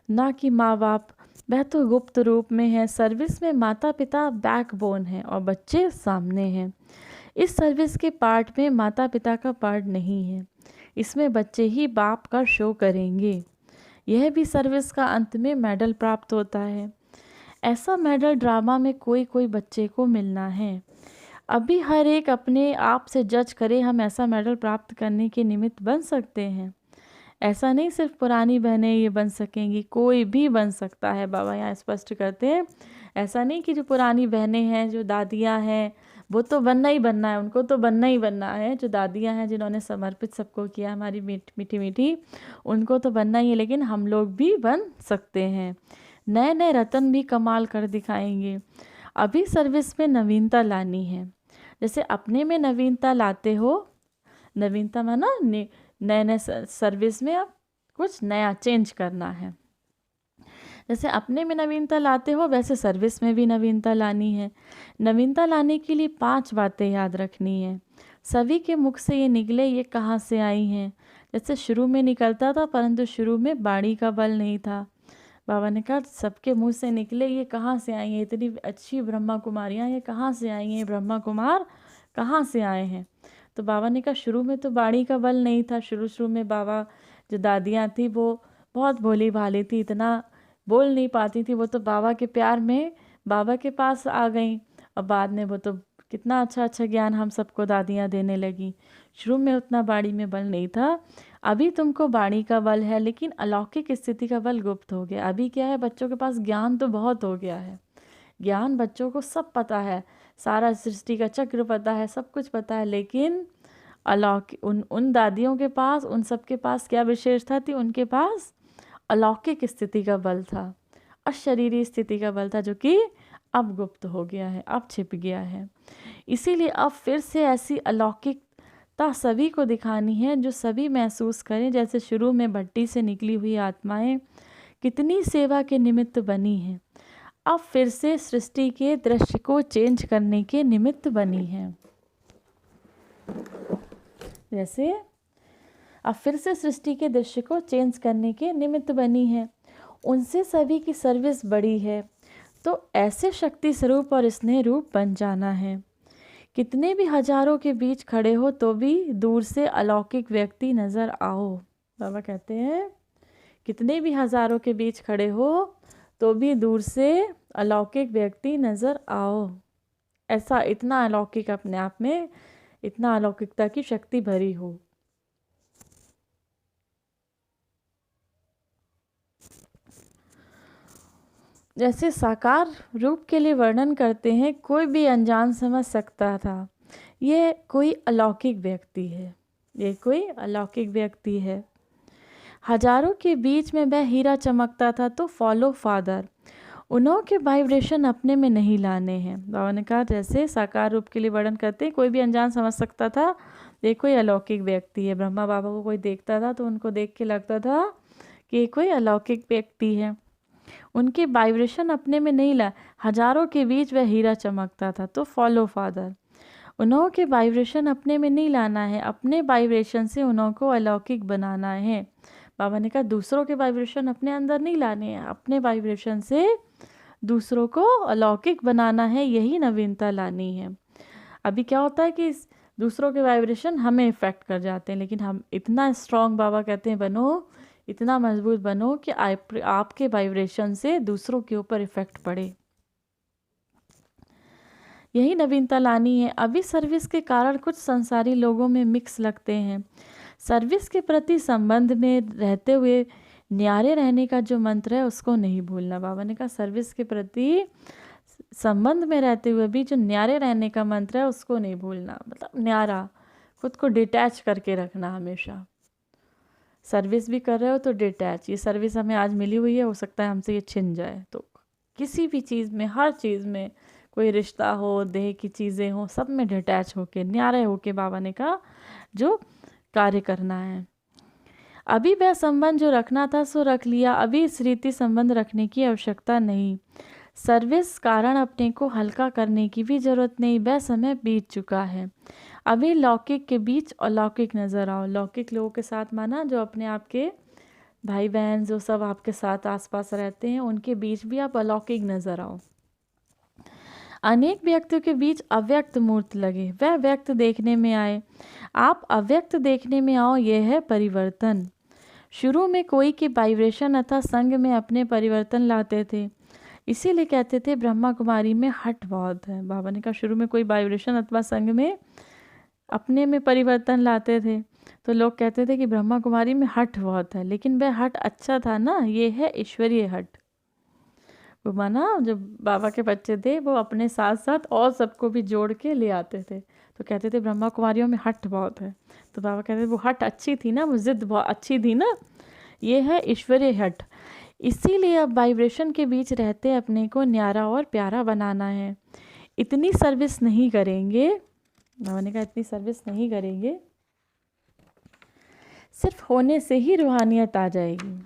A: ना कि माँ बाप। वह तो गुप्त रूप में है। सर्विस में माता पिता बैकबोन है और बच्चे सामने हैं। इस सर्विस के पार्ट में माता पिता का पार्ट नहीं है। इसमें बच्चे ही बाप का शो करेंगे। यह भी सर्विस का अंत में मेडल प्राप्त होता है। ऐसा मेडल ड्रामा में कोई कोई बच्चे को मिलना है। अभी हर एक अपने आप से जज करे हम ऐसा मेडल प्राप्त करने के निमित्त बन सकते हैं। ऐसा नहीं सिर्फ पुरानी बहनें ये बन सकेंगी, कोई भी बन सकता है। बाबा यहाँ स्पष्ट करते हैं ऐसा नहीं कि जो पुरानी बहनें हैं, जो दादियाँ हैं, वो तो बनना ही बनना है, उनको तो बनना ही बनना है। जो दादियाँ हैं जिन्होंने समर्पित सबको किया हमारी मीठी मीठी, उनको तो बनना ही है, लेकिन हम लोग भी बन सकते हैं। नए नए रतन भी कमाल कर दिखाएंगे। अभी सर्विस में नवीनता लानी है। जैसे अपने में नवीनता लाते हो, नवीनता माना नए नए सर्विस में अब कुछ नया चेंज करना है। जैसे अपने में नवीनता लाते हो वैसे सर्विस में भी नवीनता लानी है। नवीनता लाने के लिए 5 बातें याद रखनी है। सभी के मुख से ये निकले, ये कहाँ से आई हैं। जैसे शुरू में निकलता था, परंतु शुरू में बाड़ी का बल नहीं था। बाबा ने कहा सबके मुंह से निकले, ये कहाँ से आई हैं, इतनी अच्छी ब्रह्मा कुमारियाँ, ये कहाँ से आई हैं, ब्रह्मा कुमार कहाँ से आए हैं। तो बाबा ने कहा शुरू में तो बाड़ी का बल नहीं था। शुरू में बाबा जो दादियाँ थी वो बहुत भोली भाली थी, इतना बोल नहीं पाती थी। वो तो बाबा के प्यार में बाबा के पास आ गई, और बाद में वो तो कितना अच्छा अच्छा ज्ञान हम सबको दादियाँ देने लगी। शुरू में उतना बाड़ी में बल नहीं था। अभी तुमको बाड़ी का बल है, लेकिन अलौकिक स्थिति का बल गुप्त हो गया। अभी क्या है, बच्चों के पास ज्ञान तो बहुत हो गया है। ज्ञान बच्चों को सब पता है, सारा सृष्टि का चक्र पता है, सब कुछ पता है, लेकिन अलौकिक उन दादियों के पास, उन सब के पास क्या विशेषता थी, उनके पास अलौकिक स्थिति का बल था, अशरीरी स्थिति का बल था, जो कि अब गुप्त हो गया है, अब छिप गया है। इसीलिए अब फिर से ऐसी अलौकिकता सभी को दिखानी है, जो सभी महसूस करें। जैसे शुरू में भट्टी से निकली हुई आत्माएं कितनी सेवा के निमित्त बनी हैं, अब फिर से सृष्टि के दृश्य को चेंज करने के निमित्त बनी हैं। जैसे अब फिर से सृष्टि के दृश्य को चेंज करने के निमित्त बनी है। उनसे सभी की सर्विस बड़ी है, तो ऐसे शक्ति स्वरूप और स्नेह रूप बन जाना है। कितने भी हजारों के बीच खड़े हो तो भी दूर से अलौकिक व्यक्ति नज़र आओ। बाबा कहते हैं कितने भी हजारों के बीच खड़े हो तो भी दूर से अलौकिक व्यक्ति नज़र आओ। ऐसा इतना अलौकिक अपने आप में, इतना अलौकिकता की शक्ति भरी हो। जैसे साकार रूप के लिए वर्णन करते हैं, कोई भी अनजान समझ सकता था ये कोई अलौकिक व्यक्ति है, ये कोई अलौकिक व्यक्ति है। हजारों के बीच में वह हीरा चमकता था, तो फॉलो फादर। उन्हों के वाइब्रेशन अपने में नहीं लाने हैं। बाबा ने कहा जैसे साकार रूप के लिए वर्णन करते हैं, कोई भी अनजान समझ सकता था ये कोई अलौकिक व्यक्ति है। ब्रह्मा बाबा को कोई देखता था तो उनको देख के लगता था कि ये कोई अलौकिक व्यक्ति है। उनके वाइब्रेशन अपने में नहीं ला, हजारों के बीच वह हीरा चमकता था, तो फॉलो फादर। उन्हों के वाइब्रेशन अपने में नहीं लाना है, अपने वाइब्रेशन से उन्हों को अलौकिक बनाना है। बाबा ने कहा दूसरों के वाइब्रेशन अपने अंदर नहीं लाने हैं, अपने वाइब्रेशन से दूसरों को अलौकिक बनाना है, यही नवीनता लानी है। अभी क्या होता है कि दूसरों के वाइब्रेशन हमें इफ़ेक्ट कर जाते हैं, लेकिन हम इतना स्ट्रॉन्ग, बाबा कहते हैं बनो, इतना मजबूत बनो कि आपके वाइब्रेशन से दूसरों के ऊपर इफ़ेक्ट पड़े, यही नवीनता लानी है। अभी सर्विस के कारण कुछ संसारी लोगों में मिक्स लगते हैं। सर्विस के प्रति संबंध में रहते हुए न्यारे रहने का जो मंत्र है उसको नहीं भूलना। बाबा ने कहा सर्विस के प्रति संबंध में रहते हुए भी जो न्यारे रहने का मंत्र है उसको नहीं भूलना, मतलब न्यारा, खुद को डिटैच करके रखना हमेशा। सर्विस भी कर रहे हो तो डिटैच, ये सर्विस हमें आज मिली हुई है, हो सकता है हमसे ये छिन जाए, तो किसी भी चीज़ में, हर चीज़ में, कोई रिश्ता हो, देह की चीज़ें हो, सब में डिटैच होके, न्यारे होके बाबा ने कहा जो कार्य करना है। अभी वह संबंध जो रखना था सो रख लिया, अभी इस रीति संबंध रखने की आवश्यकता नहीं। सर्विस कारण अपने को हल्का करने की भी जरूरत नहीं, वह समय बीत चुका है। अभी लौकिक के बीच अलौकिक नज़र आओ। लौकिक लोगों के साथ माना जो अपने आप के भाई बहन जो सब आपके साथ आसपास रहते हैं, उनके बीच भी आप अलौकिक नज़र आओ। अनेक व्यक्तियों के अव्यक्त अव्यक्त मूर्त लगे, वह व्यक्त देखने में आए, आप अव्यक्त देखने में आओ, यह है परिवर्तन। शुरू में कोई के वाइब्रेशन अथवा संग में अपने परिवर्तन लाते थे, इसीलिए कहते थे ब्रह्मा कुमारी में हट बहुत है। बाबा ने कहा शुरू में कोई वाइब्रेशन अथवा संग में अपने में परिवर्तन लाते थे तो लोग कहते थे कि ब्रह्मा कुमारी में हट बहुत है, लेकिन वह हट अच्छा था ना, ये है ईश्वरीय हट। वो माना जब बाबा के बच्चे थे वो अपने साथ साथ और सबको भी जोड़ के ले आते थे, तो कहते थे ब्रह्मा कुमारियों में हट बहुत है, तो बाबा कहते थे वो हट अच्छी थी ना, वो जिद बहुत अच्छी थी ना, ये है ईश्वरीय हट। इसीलिए अब वाइब्रेशन के बीच रहते अपने को न्यारा और प्यारा बनाना है। इतनी सर्विस नहीं करेंगे, बाबा ने कहा इतनी सर्विस नहीं करेंगे, सिर्फ होने से ही रूहानियत आ जाएगी।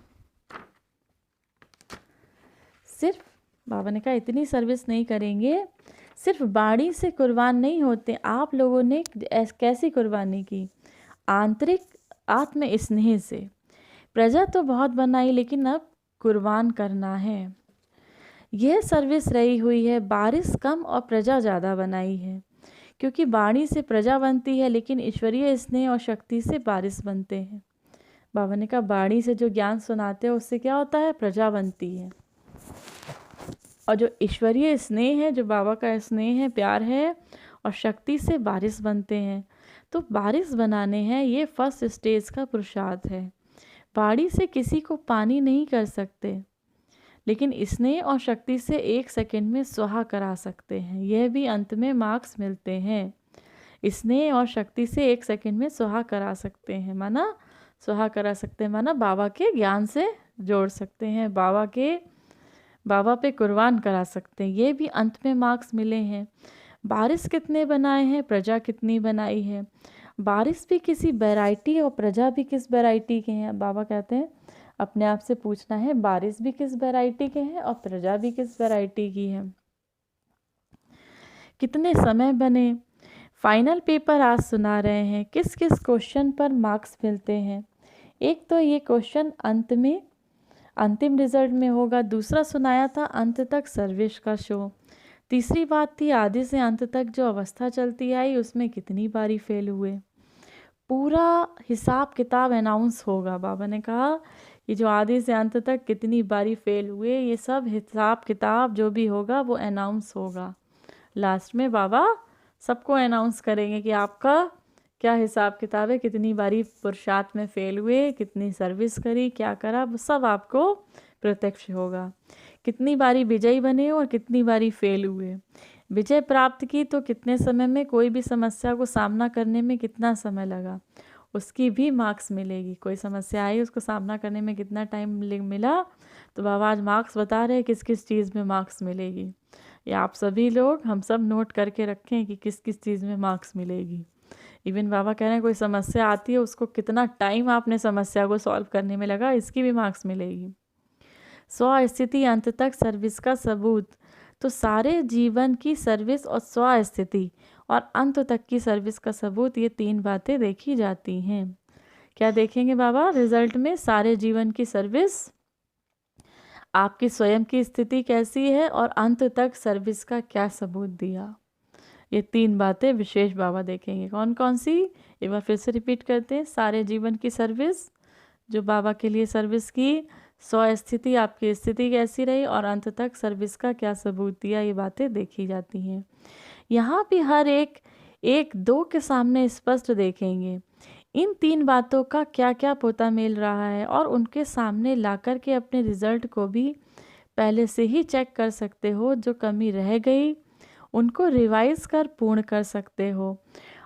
A: सिर्फ बाबा ने कहा इतनी सर्विस नहीं करेंगे, सिर्फ बाड़ी से कुर्बान नहीं होते। आप लोगों ने कैसी कुर्बानी की? आंतरिक आत्म स्नेह से। प्रजा तो बहुत बनाई, लेकिन अब कुर्बान करना है। यह सर्विस रही हुई है। बारिश कम और प्रजा ज़्यादा बनाई है, क्योंकि बाणी से प्रजा बनती है, लेकिन ईश्वरीय स्नेह और शक्ति से बारिश बनते हैं। बाबा ने कहा बाणी से जो ज्ञान सुनाते हैं उससे क्या होता है? प्रजा बनती है। और जो ईश्वरीय स्नेह है, जो बाबा का स्नेह है, प्यार है, और शक्ति से बारिश बनते हैं। तो बारिश बनाने हैं, ये फर्स्ट स्टेज का पुरुषार्थ है। बाड़ी से किसी को पानी नहीं कर सकते, लेकिन स्नेह और शक्ति से 1 सेकंड में स्वाहा करा सकते हैं। यह भी अंत में मार्क्स मिलते हैं। स्नेह और शक्ति से 1 सेकंड में स्वाहा करा सकते हैं, माना स्वाहा करा सकते हैं, माना बाबा के ज्ञान से जोड़ सकते हैं, बाबा पे कुर्बान करा सकते हैं। ये भी अंत में मार्क्स मिले हैं। बारिश कितने बनाए हैं, प्रजा कितनी बनाई है। बारिश भी किसी वैरायटी और प्रजा भी किस वैरायटी के हैं। बाबा कहते हैं अपने आप से पूछना है, बारिश भी किस वैरायटी के हैं और प्रजा भी किस वैरायटी की है। कितने समय बने। फाइनल पेपर आज सुना रहे हैं, किस किस क्वेश्चन पर मार्क्स मिलते हैं। एक तो ये क्वेश्चन अंत में अंतिम रिजल्ट में होगा। दूसरा सुनाया था अंत तक सर्विस का शो। तीसरी बात थी आदि से अंत तक जो अवस्था चलती आई उसमें कितनी बारी फेल हुए। पूरा हिसाब किताब अनाउंस होगा। बाबा ने कहा कि जो आदि से अंत तक कितनी बारी फेल हुए, ये सब हिसाब किताब जो भी होगा वो अनाउंस होगा। लास्ट में बाबा सबको अनाउंस करेंगे कि आपका क्या हिसाब किताब है, कितनी बारी पुरुषार्थ में फेल हुए, कितनी सर्विस करी, क्या करा, वो सब आपको प्रत्यक्ष होगा। कितनी बारी विजयी बने और कितनी बारी फेल हुए। विजय प्राप्त की तो कितने समय में, कोई भी समस्या को सामना करने में कितना समय लगा, उसकी भी मार्क्स मिलेगी। कोई समस्या आई, उसको सामना करने में कितना टाइम मिला, तो बाबा आज मार्क्स बता रहे हैं किस किस चीज़ में मार्क्स मिलेगी। या आप सभी लोग, हम सब नोट करके रखें कि किस किस चीज़ में मार्क्स मिलेगी। इवन बाबा कह रहे हैं कोई समस्या आती है, उसको कितना टाइम आपने समस्या को सॉल्व करने में लगा, इसकी भी मार्क्स मिलेगी। स्वस्थिति अंत तक सर्विस का सबूत। तो सारे जीवन की सर्विस और स्वस्थिति और अंत तक की सर्विस का सबूत, ये 3 बातें देखी जाती हैं। क्या देखेंगे बाबा रिजल्ट में? सारे जीवन की सर्विस, आपकी स्वयं की स्थिति कैसी है और अंत तक सर्विस का क्या सबूत दिया। ये 3 बातें विशेष बाबा देखेंगे। कौन कौन सी? एक बार फिर से रिपीट करते हैं। सारे जीवन की सर्विस, जो बाबा के लिए सर्विस की, स्थिति, आपकी स्थिति कैसी रही और अंत तक सर्विस का क्या सबूत दिया, ये बातें देखी जाती हैं। यहाँ भी हर एक दो के सामने स्पष्ट देखेंगे इन 3 बातों का क्या क्या पोता मेल रहा है, और उनके सामने ला कर के अपने रिजल्ट को भी पहले से ही चेक कर सकते हो। जो कमी रह गई उनको रिवाइज कर पूर्ण कर सकते हो।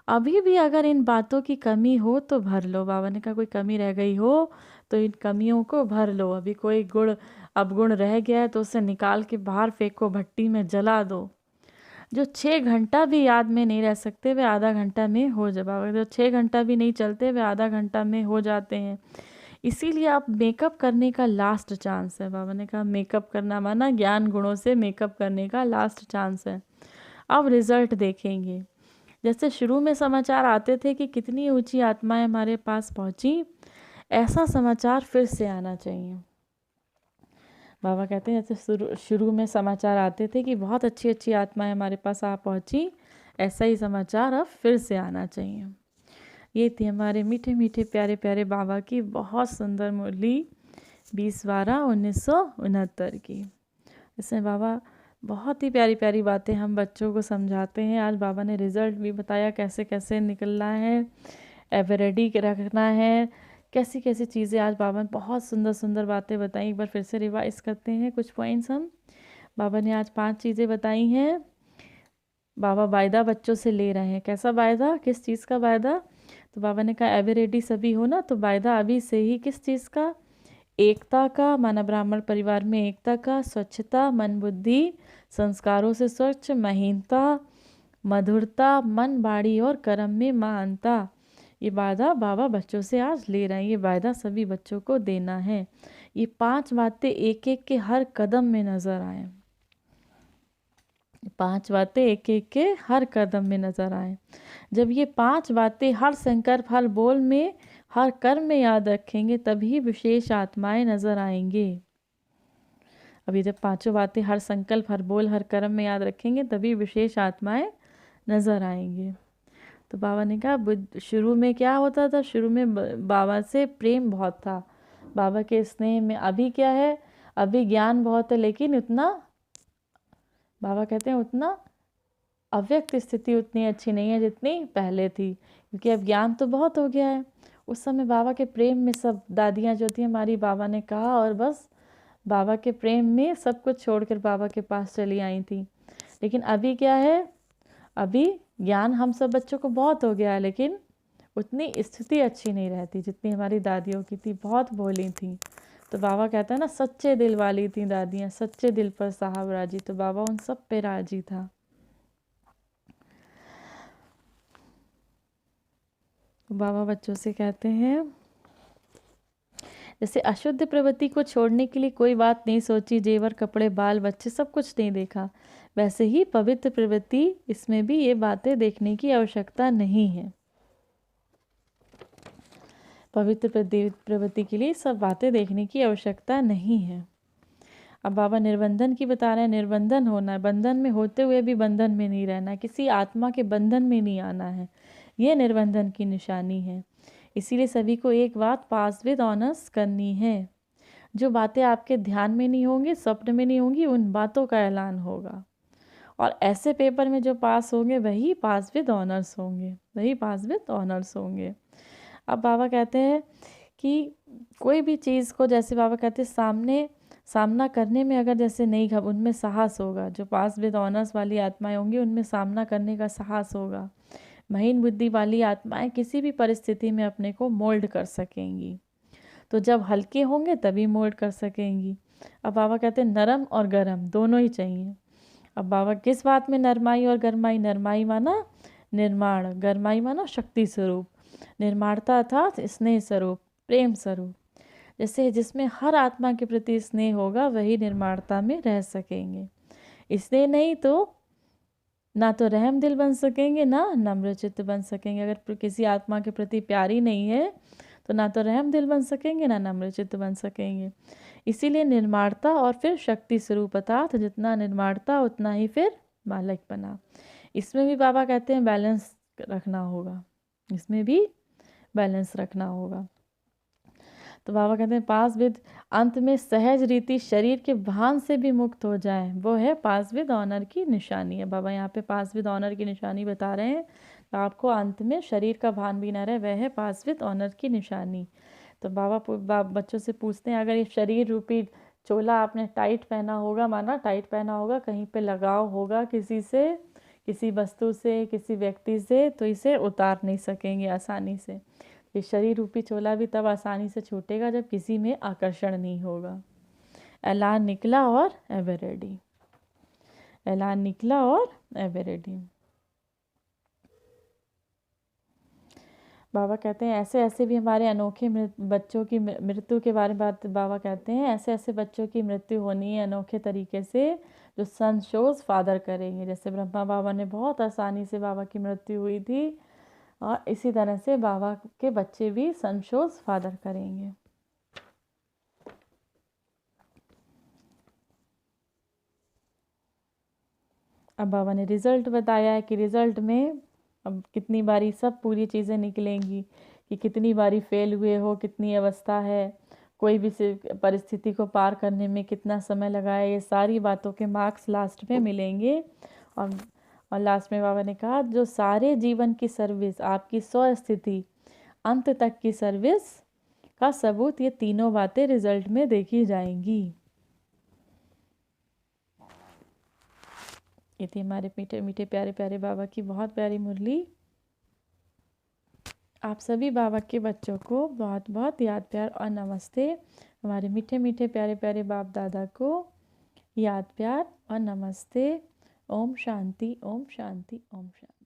A: अभी भी अगर इन बातों की कमी हो तो भर लो। बाबा ने कहा कोई कमी रह गई हो तो इन कमियों को भर लो। अभी कोई गुण अवगुण रह गया है तो उसे निकाल के बाहर फेंको, भट्टी में जला दो। जो 6 घंटा भी याद में नहीं रह सकते वे आधा घंटा में हो जा। बाबा जो 6 घंटा भी नहीं चलते वे आधा घंटा में हो जाते हैं। इसीलिए आप मेकअप करने का लास्ट चांस है। बाबा ने कहा मेकअप करना माना ज्ञान गुणों से मेकअप करने का लास्ट चांस है। अब रिजल्ट देखेंगे। जैसे शुरू में समाचार आते थे कि कितनी ऊंची आत्माएं हमारे पास पहुंची, ऐसा समाचार फिर से आना चाहिए। बाबा कहते हैं जैसे शुरू में समाचार आते थे कि बहुत अच्छी अच्छी आत्माएं हमारे पास आ पहुंची, ऐसा ही समाचार अब फिर से आना चाहिए। ये थी हमारे मीठे मीठे प्यारे प्यारे बाबा की बहुत सुंदर मुरली 20/12/1969 की। इसमें बाबा बहुत ही प्यारी प्यारी बातें हम बच्चों को समझाते हैं। आज बाबा ने रिज़ल्ट भी बताया कैसे कैसे निकलना है, एवरेडी रखना है, कैसी कैसी चीज़ें। आज बाबा ने बहुत सुंदर सुंदर बातें बताई। एक बार फिर से रिवाइज करते हैं कुछ पॉइंट्स हम। बाबा ने आज 5 चीज़ें बताई हैं। बाबा वायदा बच्चों से ले रहे हैं। कैसा वायदा? किस चीज़ का वायदा? तो बाबा ने कहा एवरेडी सभी हो ना, तो वायदा अभी से ही किस चीज़ का? एकता का, माना ब्राह्मण परिवार में एकता का, स्वच्छता, मन बुद्धि संस्कारों से स्वच्छ, महीनता, मधुरता, मन बाड़ी और कर्म में महानता। ये वायदा बाबा बच्चों से आज ले रहे हैं। ये वायदा सभी बच्चों को देना है। ये 5 बातें एक एक के हर कदम में नजर आए। 5 बातें एक एक के हर कदम में नजर आए। जब ये 5 बातें हर संकल्प, हर बोल में, हर कर्म में याद रखेंगे तभी विशेष आत्माएं नजर आएंगे। अभी जब 5 बातें हर संकल्प, हर बोल, हर कर्म में याद रखेंगे तभी विशेष आत्माएं नजर आएंगे। तो बाबा ने कहा शुरू में क्या होता था? शुरू में बाबा से प्रेम बहुत था, बाबा के स्नेह में। अभी क्या है? अभी ज्ञान बहुत है, लेकिन उतना, बाबा कहते हैं उतना अव्यक्त स्थिति उतनी अच्छी नहीं है जितनी पहले थी, क्योंकि अब ज्ञान तो बहुत हो गया है। उस समय बाबा के प्रेम में सब दादियाँ जो थी हमारी, बाबा ने कहा और बस बाबा के प्रेम में सब कुछ छोड़कर बाबा के पास चली आई थी। लेकिन अभी क्या है? अभी ज्ञान हम सब बच्चों को बहुत हो गया है, लेकिन उतनी स्थिति अच्छी नहीं रहती जितनी हमारी दादियों की थी। बहुत भोली थी। तो बाबा कहता है ना, सच्चे दिल वाली थी दादियाँ, सच्चे दिल पर साहब राजी। तो बाबा उन सब पे राजी था। बाबा बच्चों से कहते हैं जैसे अशुद्ध प्रवृत्ति को छोड़ने के लिए कोई बात नहीं सोची, जेवर, कपड़े, बाल बच्चे सब कुछ नहीं देखा, वैसे ही पवित्र प्रवृत्ति, इसमें भी ये बातें देखने की आवश्यकता नहीं है। पवित्र प्रवृत्ति के लिए सब बातें देखने की आवश्यकता नहीं है। अब बाबा निर्बंधन की बता रहे हैं। निर्बंधन होना है, बंधन में होते हुए भी बंधन में नहीं रहना है, किसी आत्मा के बंधन में नहीं आना है। ये निर्बंधन की निशानी है। इसीलिए सभी को एक बात पास विद ऑनर्स करनी है। जो बातें आपके ध्यान में नहीं होंगी, स्वप्न में नहीं होंगी, उन बातों का ऐलान होगा। और ऐसे पेपर में जो पास होंगे वही पास विद ऑनर्स होंगे, वही पास विद ऑनर्स होंगे। अब बाबा कहते हैं कि कोई भी चीज़ को, जैसे बाबा कहते हैं सामना करने में अगर जैसे नहीं घब, उनमें साहस होगा। जो पास विद ऑनर्स वाली आत्माएं होंगी उनमें सामना करने का साहस होगा। महीन बुद्धि वाली आत्माएं किसी भी परिस्थिति में अपने को मोल्ड कर सकेंगी। तो जब हल्के होंगे तभी मोल्ड कर सकेंगी। अब बाबा कहते हैं नरम और गरम दोनों ही चाहिए। अब बाबा किस बात में नरमाई और गरमाई? नरमाई माना निर्माण, गरमाई माना शक्ति स्वरूप, निर्माणता अर्थात स्नेह स्वरूप, प्रेम स्वरूप। जैसे जिसमें हर आत्मा के प्रति स्नेह होगा वही निर्माणता में रह सकेंगे। स्नेह नहीं तो ना तो रहम दिल बन सकेंगे, ना नम्र चित्त बन सकेंगे। अगर किसी आत्मा के प्रति प्यार ही नहीं है तो ना तो रहम दिल बन सकेंगे, ना नम्र चित्त बन सकेंगे। इसीलिए निर्माणता और फिर शक्ति स्वरूपता, तो जितना निर्माणता उतना ही फिर मालिक बना। इसमें भी बाबा कहते हैं बैलेंस रखना होगा, इसमें भी बैलेंस रखना होगा। तो बाबा कहते हैं पास विद, अंत में सहज रीति शरीर के भान से भी मुक्त हो जाए, वो है पास विद ऑनर की निशानी है। बाबा यहाँ पे पास विद ऑनर की निशानी बता रहे हैं। तो आपको अंत में शरीर का भान भी ना रहे, वह है पास विद ऑनर की निशानी। तो बाबा बच्चों से पूछते हैं, अगर ये शरीर रूपी चोला आपने टाइट पहना होगा, माना टाइट पहना होगा, कहीं पे लगाव होगा किसी से, किसी वस्तु से, किसी व्यक्ति से, तो इसे उतार नहीं सकेंगे आसानी से। ये शरीर रूपी चोला भी तब आसानी से छूटेगा जब किसी में आकर्षण नहीं होगा। ऐलान निकला और एवर रेडी, ऐलान निकला और एवर रेडी। बाबा कहते हैं ऐसे ऐसे भी हमारे अनोखे बच्चों की मृत्यु के बारे में बाबा कहते हैं ऐसे ऐसे बच्चों की मृत्यु होनी है अनोखे तरीके से, जो सन शोज फादर करेंगे। जैसे ब्रह्मा बाबा ने बहुत आसानी से बाबा की मृत्यु हुई थी, और इसी तरह से बाबा के बच्चे भी सन शोज फादर करेंगे। अब बाबा ने रिजल्ट बताया है कि रिजल्ट में अब कितनी बारी सब पूरी चीज़ें निकलेंगी, कि कितनी बारी फेल हुए हो, कितनी अवस्था है, कोई भी परिस्थिति को पार करने में कितना समय लगा है, ये सारी बातों के मार्क्स लास्ट में मिलेंगे। और लास्ट में बाबा ने कहा जो सारे जीवन की सर्विस, आपकी स्वस्थिति अंत तक की सर्विस का सबूत, ये तीनों बातें रिजल्ट में देखी जाएंगी। ये थी हमारे मीठे मीठे प्यारे प्यारे बाबा की बहुत प्यारी मुरली। आप सभी बाबा के बच्चों को बहुत बहुत याद प्यार और नमस्ते। हमारे मीठे मीठे प्यारे प्यारे बाप दादा को याद प्यार और नमस्ते। ओम शांति, ओम शांति, ओम शांति।